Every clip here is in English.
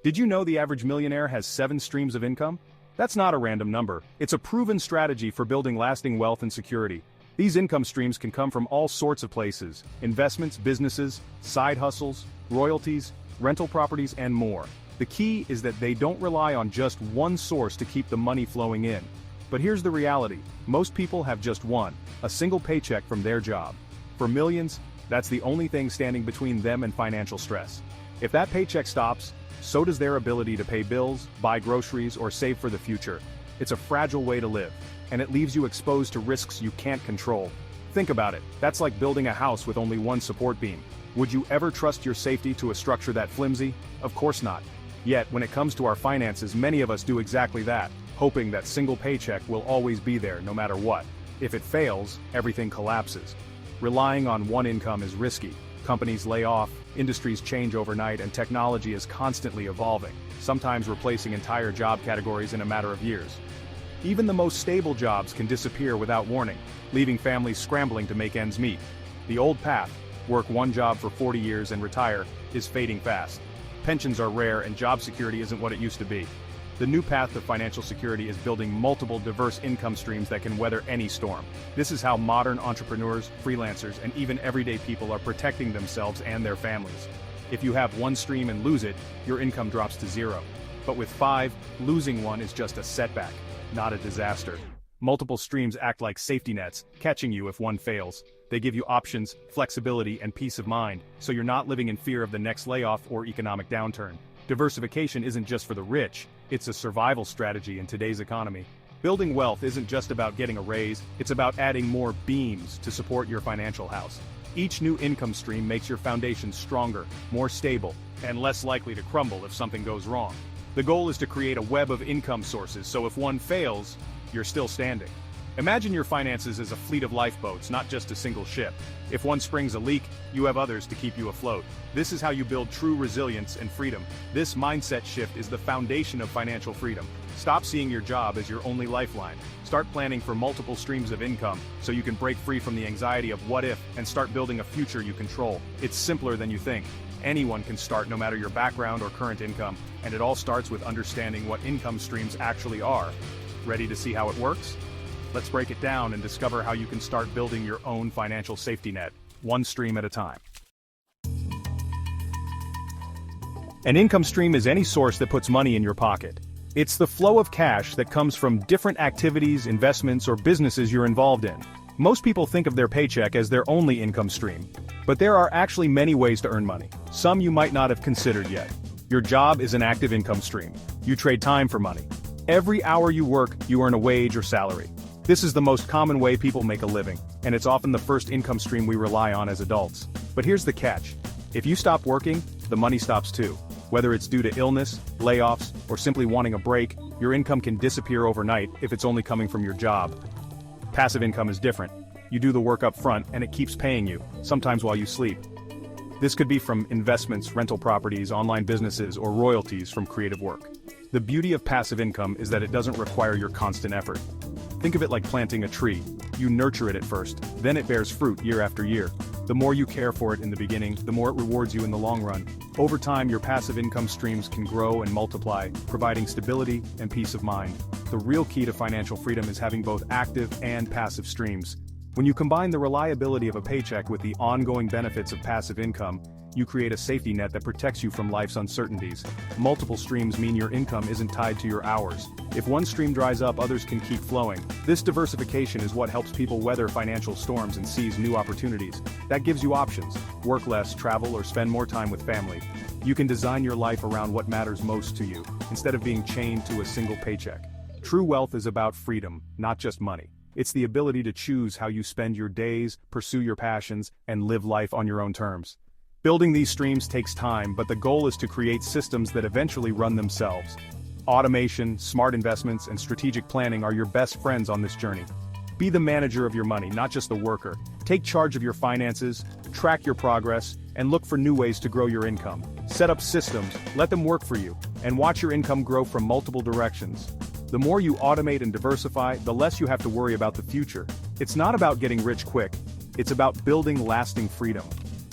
Did you know the average millionaire has 7 streams of income? That's not a random number. It's a proven strategy for building lasting wealth and security. These income streams can come from all sorts of places: investments, businesses, side hustles, royalties, rental properties, and more. The key is that they don't rely on just one source to keep the money flowing in. But here's the reality: most people have just one, a single paycheck from their job. For millions, that's the only thing standing between them and financial stress. If that paycheck stops, so does their ability to pay bills, buy groceries, or save for the future. It's a fragile way to live, and it leaves you exposed to risks you can't control. Think about it. That's like building a house with only one support beam. Would you ever trust your safety to a structure that flimsy? Of course not. Yet, when it comes to our finances, many of us do exactly that, hoping that single paycheck will always be there no matter what. If it fails, everything collapses. Relying on one income is risky. Companies lay off, industries change overnight, and technology is constantly evolving, sometimes replacing entire job categories in a matter of years. Even the most stable jobs can disappear without warning, leaving families scrambling to make ends meet. The old path, work one job for 40 years and retire, is fading fast. Pensions are rare and job security isn't what it used to be. The new path to financial security is building multiple diverse income streams that can weather any storm. This is how modern entrepreneurs, freelancers, and even everyday people are protecting themselves and their families. If you have one stream and lose it, your income drops to zero. But with 5, losing one is just a setback, not a disaster. Multiple streams act like safety nets, catching you if one fails. They give you options, flexibility, and peace of mind, so you're not living in fear of the next layoff or economic downturn. Diversification isn't just for the rich, it's a survival strategy in today's economy. Building wealth isn't just about getting a raise, it's about adding more beams to support your financial house. Each new income stream makes your foundation stronger, more stable, and less likely to crumble if something goes wrong. The goal is to create a web of income sources, so if one fails, you're still standing. Imagine your finances as a fleet of lifeboats, not just a single ship. If one springs a leak, you have others to keep you afloat. This is how you build true resilience and freedom. This mindset shift is the foundation of financial freedom. Stop seeing your job as your only lifeline. Start planning for multiple streams of income, so you can break free from the anxiety of what if and start building a future you control. It's simpler than you think. Anyone can start, no matter your background or current income, and it all starts with understanding what income streams actually are. Ready to see how it works? Let's break it down and discover how you can start building your own financial safety net, one stream at a time. An income stream is any source that puts money in your pocket. It's the flow of cash that comes from different activities, investments, or businesses you're involved in. Most people think of their paycheck as their only income stream, but there are actually many ways to earn money. Some you might not have considered yet. Your job is an active income stream. You trade time for money. Every hour you work, you earn a wage or salary. This is the most common way people make a living, and it's often the first income stream we rely on as adults. But here's the catch. If you stop working, the money stops too. Whether it's due to illness, layoffs, or simply wanting a break, your income can disappear overnight if it's only coming from your job. Passive income is different. You do the work up front and it keeps paying you, sometimes while you sleep. This could be from investments, rental properties, online businesses, or royalties from creative work. The beauty of passive income is that it doesn't require your constant effort. Think of it like planting a tree. You nurture it at first, then it bears fruit year after year. The more you care for it in the beginning, the more it rewards you in the long run. Over time, your passive income streams can grow and multiply, providing stability and peace of mind. The real key to financial freedom is having both active and passive streams. When you combine the reliability of a paycheck with the ongoing benefits of passive income, you create a safety net that protects you from life's uncertainties. Multiple streams mean your income isn't tied to your hours. If one stream dries up, others can keep flowing. This diversification is what helps people weather financial storms and seize new opportunities. That gives you options: work less, travel, or spend more time with family. You can design your life around what matters most to you, instead of being chained to a single paycheck. True wealth is about freedom, not just money. It's the ability to choose how you spend your days, pursue your passions, and live life on your own terms. Building these streams takes time, but the goal is to create systems that eventually run themselves. Automation, smart investments, and strategic planning are your best friends on this journey. Be the manager of your money, not just the worker. Take charge of your finances, track your progress, and look for new ways to grow your income. Set up systems, let them work for you, and watch your income grow from multiple directions. The more you automate and diversify, the less you have to worry about the future. It's not about getting rich quick, it's about building lasting freedom.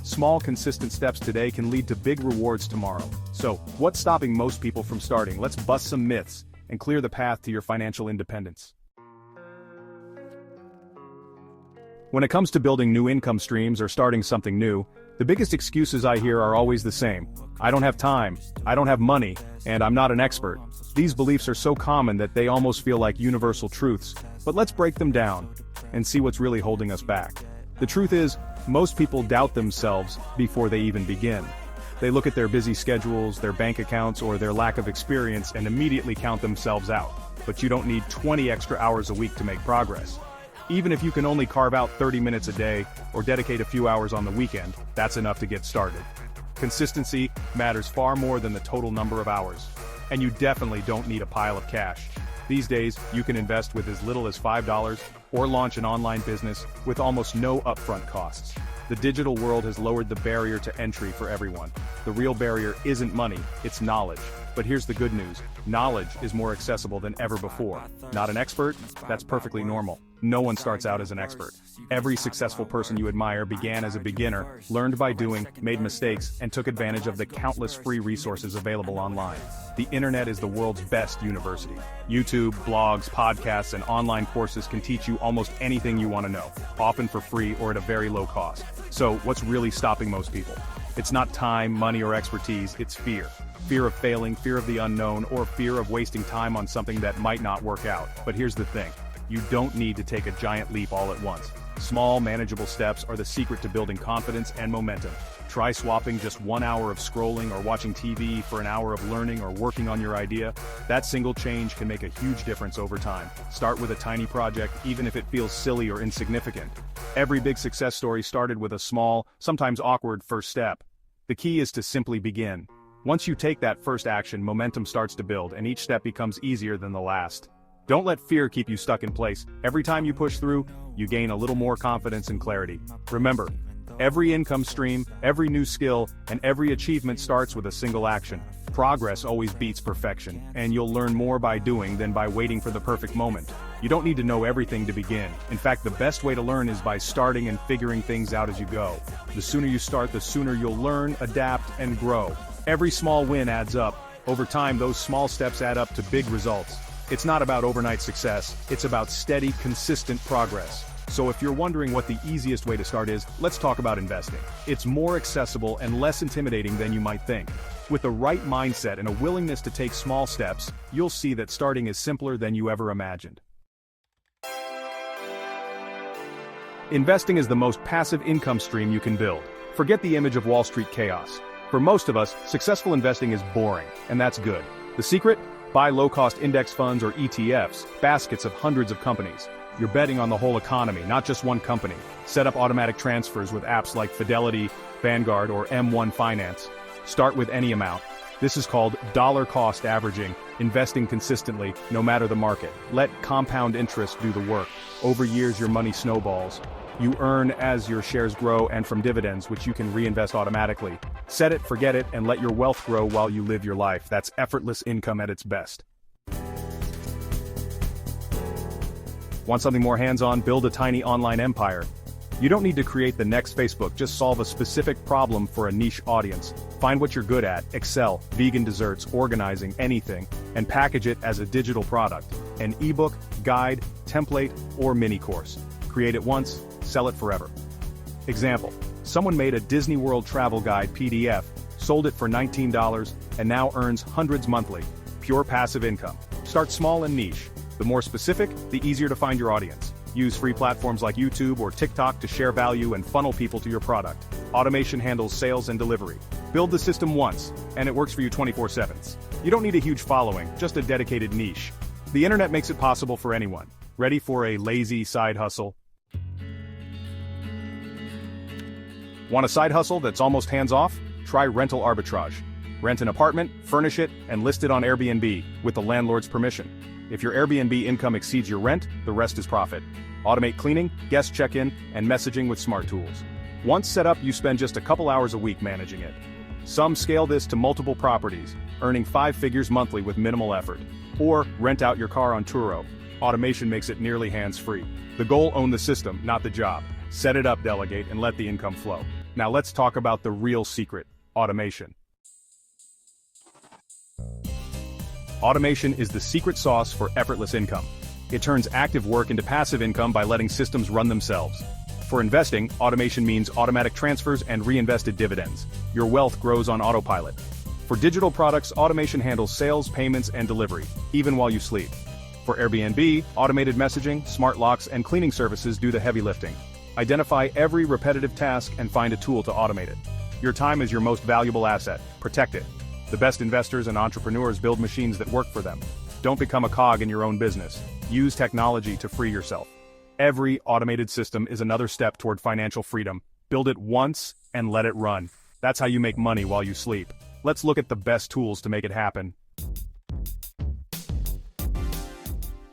Small, consistent steps today can lead to big rewards tomorrow. So, what's stopping most people from starting? Let's bust some myths and clear the path to your financial independence. When it comes to building new income streams or starting something new, the biggest excuses I hear are always the same. I don't have time, I don't have money, and I'm not an expert. These beliefs are so common that they almost feel like universal truths, but let's break them down and see what's really holding us back. The truth is, most people doubt themselves before they even begin. They look at their busy schedules, their bank accounts, or their lack of experience and immediately count themselves out. But you don't need 20 extra hours a week to make progress. Even if you can only carve out 30 minutes a day or dedicate a few hours on the weekend, that's enough to get started. Consistency matters far more than the total number of hours. And you definitely don't need a pile of cash. These days, you can invest with as little as $5 or launch an online business with almost no upfront costs. The digital world has lowered the barrier to entry for everyone. The real barrier isn't money, it's knowledge. But here's the good news. Knowledge is more accessible than ever before. Not an expert? That's perfectly normal. No one starts out as an expert. Every successful person you admire began as a beginner, learned by doing, made mistakes, and took advantage of the countless free resources available online. The internet is the world's best university. YouTube, blogs, podcasts, and online courses can teach you almost anything you want to know, often for free or at a very low cost. So, what's really stopping most people? It's not time, money, or expertise, it's fear. Fear of failing, fear of the unknown, or fear of wasting time on something that might not work out. But here's the thing. You don't need to take a giant leap all at once. Small, manageable steps are the secret to building confidence and momentum. Try swapping just 1 hour of scrolling or watching TV for an hour of learning or working on your idea. That single change can make a huge difference over time. Start with a tiny project, even if it feels silly or insignificant. Every big success story started with a small, sometimes awkward first step. The key is to simply begin. Once you take that first action, momentum starts to build, and each step becomes easier than the last. Don't let fear keep you stuck in place. Every time you push through, you gain a little more confidence and clarity. Remember, every income stream, every new skill, and every achievement starts with a single action. Progress always beats perfection, and you'll learn more by doing than by waiting for the perfect moment. You don't need to know everything to begin. In fact, the best way to learn is by starting and figuring things out as you go. The sooner you start, the sooner you'll learn, adapt, and grow. Every small win adds up. Over time, those small steps add up to big results. It's not about overnight success, it's about steady, consistent progress. So if you're wondering what the easiest way to start is, let's talk about investing. It's more accessible and less intimidating than you might think. With the right mindset and a willingness to take small steps, you'll see that starting is simpler than you ever imagined. Investing is the most passive income stream you can build. Forget the image of Wall Street chaos. For most of us, successful investing is boring, and that's good. The secret? Buy low-cost index funds or ETFs, baskets of hundreds of companies. You're betting on the whole economy, not just one company. Set up automatic transfers with apps like Fidelity, Vanguard, or M1 Finance. Start with any amount. This is called dollar cost averaging, investing consistently, no matter the market. Let compound interest do the work. Over years, your money snowballs. You earn as your shares grow and from dividends, which you can reinvest automatically. Set it, forget it, and let your wealth grow while you live your life. That's effortless income at its best. Want something more hands-on? Build a tiny online empire. You don't need to create the next Facebook, just solve a specific problem for a niche audience. Find what you're good at, excel, vegan desserts, organizing, anything, and package it as a digital product. An ebook, guide, template, or mini course. Create it once, sell it forever. Example, someone made a Disney World travel guide PDF, sold it for $19, and now earns hundreds monthly. Pure passive income. Start small and niche. The more specific, the easier to find your audience. Use free platforms like YouTube or TikTok to share value and funnel people to your product. Automation handles sales and delivery. Build the system once, and it works for you 24/7. You don't need a huge following, just a dedicated niche. The internet makes it possible for anyone. Ready for a lazy side hustle? Want a side hustle that's almost hands-off? Try rental arbitrage. Rent an apartment, furnish it, and list it on Airbnb, with the landlord's permission. If your Airbnb income exceeds your rent, the rest is profit. Automate cleaning, guest check-in, and messaging with smart tools. Once set up, you spend just a couple hours a week managing it. Some scale this to multiple properties, earning 5 figures monthly with minimal effort. Or rent out your car on Turo. Automation makes it nearly hands-free. The goal: own the system, not the job. Set it up, delegate, and let the income flow. Now let's talk about the real secret, automation. Automation is the secret sauce for effortless income. It turns active work into passive income by letting systems run themselves. For investing, automation means automatic transfers and reinvested dividends. Your wealth grows on autopilot. For digital products, automation handles sales, payments, and delivery, even while you sleep. For Airbnb, automated messaging, smart locks, and cleaning services do the heavy lifting. Identify every repetitive task and find a tool to automate it. Your time is your most valuable asset. Protect it. The best investors and entrepreneurs build machines that work for them. Don't become a cog in your own business. Use technology to free yourself. Every automated system is another step toward financial freedom. Build it once and let it run. That's how you make money while you sleep. Let's look at the best tools to make it happen.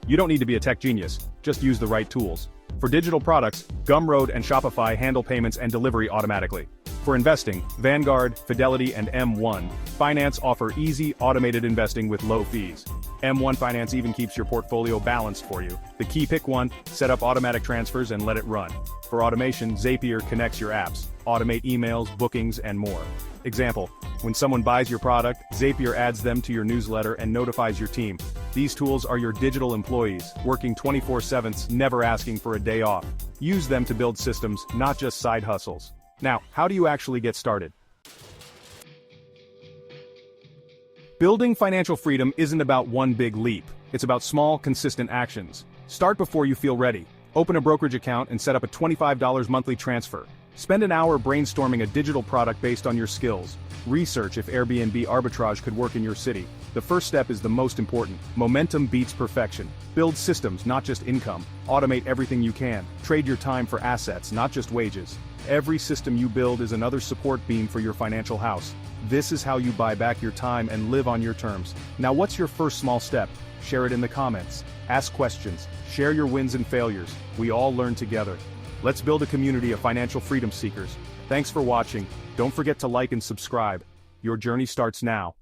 You don't need to be a tech genius, just use the right tools. For digital products, Gumroad and Shopify handle payments and delivery automatically. For investing, Vanguard, Fidelity, and M1 Finance offer easy, automated investing with low fees. M1 Finance even keeps your portfolio balanced for you. The key: pick one, set up automatic transfers and let it run. For automation, Zapier connects your apps, automate emails, bookings, and more. Example: when someone buys your product, Zapier adds them to your newsletter and notifies your team. These tools are your digital employees, working 24/7, never asking for a day off. Use them to build systems, not just side hustles. Now, how do you actually get started? Building financial freedom isn't about one big leap. It's about small, consistent actions. Start before you feel ready. Open a brokerage account and set up a $25 monthly transfer. Spend an hour brainstorming a digital product based on your skills. Research if Airbnb arbitrage could work in your city. The first step is the most important. Momentum beats perfection. Build systems, not just income. Automate everything you can. Trade your time for assets, not just wages. Every system you build is another support beam for your financial house. This is how you buy back your time and live on your terms. Now, what's your first small step? Share it in the comments. Ask questions. Share your wins and failures. We all learn together. Let's build a community of financial freedom seekers. Thanks for watching. Don't forget to like and subscribe. Your journey starts now.